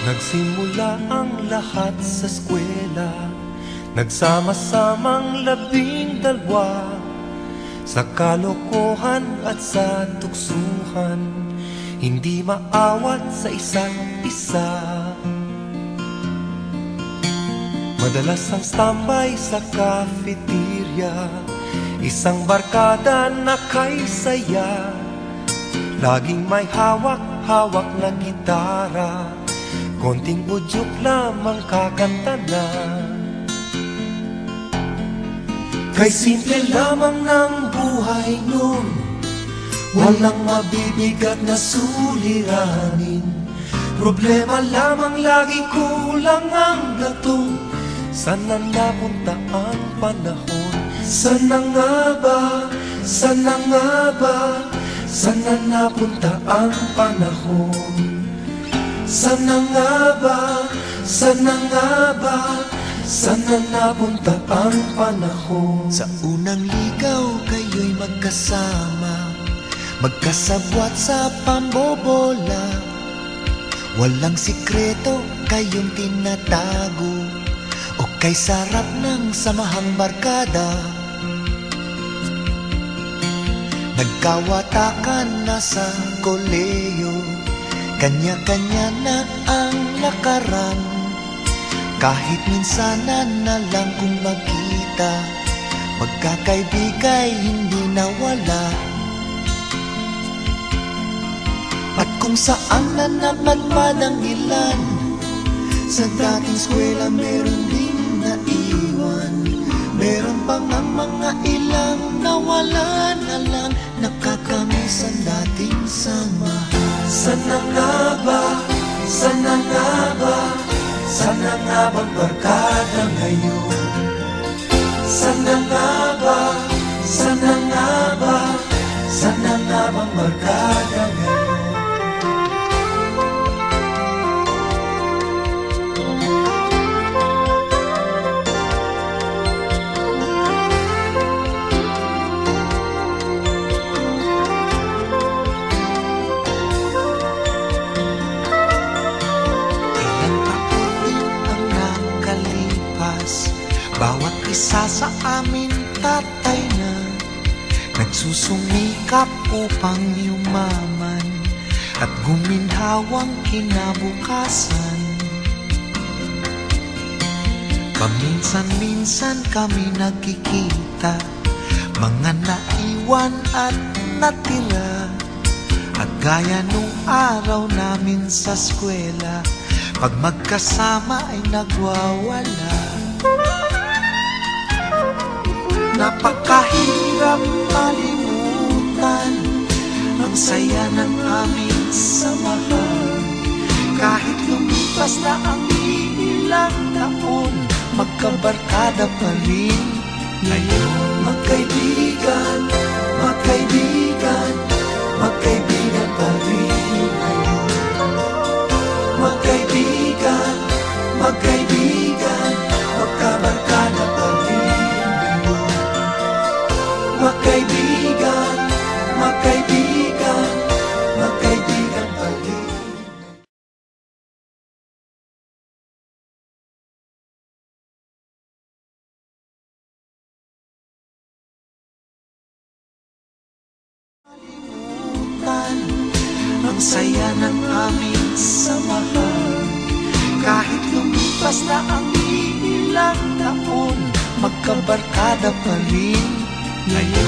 Nagsimula ang lahat sa eskwela, nagsama-samang 12 sa kalokohan at sa tuksuhan, hindi maawat sa isa't isa. Madalas ang standby sa cafeteria, isang barkada na kay saya, laging may hawak-hawak na gitara, konting udyok lamang kakanta na. Kay simple lamang ng buhay nun, walang mabibigat na suliranin. Problema lamang lagi kulang ang gatong, sana napunta ang panahon. Sana nga ba, sana nga ba, sana napunta ang panahon. Sana nga ba, sana nga ba, sana napunta ang panahon. Sa unang ligaw kayo'y magkasama, magkasabwat sa pambobola. Walang sikreto kayong tinatago, o kay sarap ng samahang barkada. Nagkawatakan na sa koleyo, kanya-kanya na ang lakaran. Kahit minsanan na lang kung magkita, magkakaibigay hindi nawala. At kung saan na napadpad ang ilan, sa dating eskwela meron ding naiwan. Meron pang ang mga ilang nawala na lang, nakakamiss ang dating samahan. Sana nga ba, sana nga ba, sana nga bang barkada ngayon? Sana nga ba, sana nga ba, sana nga bang barkada ngayon? Bawat isa sa amin tatay na, nagsusumikap upang yumaman at guminhawang kinabukasan. Paminsan-minsan kami nagkikita, mga naiwan at natira. At gaya nung araw namin sa eskwela, pag magkasama ay nagwawala. Napakahirap malimutan ang saya ng aming samahan. Kahit lumipas na ang ilang taon, magkabarkada pa rin ngayon. Magkaibigan, magkaibigan, magkaibigan pa rin ngayon. Magkaibigan, magkaibigan, magkabarkada pa rin. Magkaibigan, magkaibigan, magkaibigan pa rin. Malimutan ang saya ng aming samahan. Kahit lumipas na ang ilang taon, magkabarkada pa rin ngayon.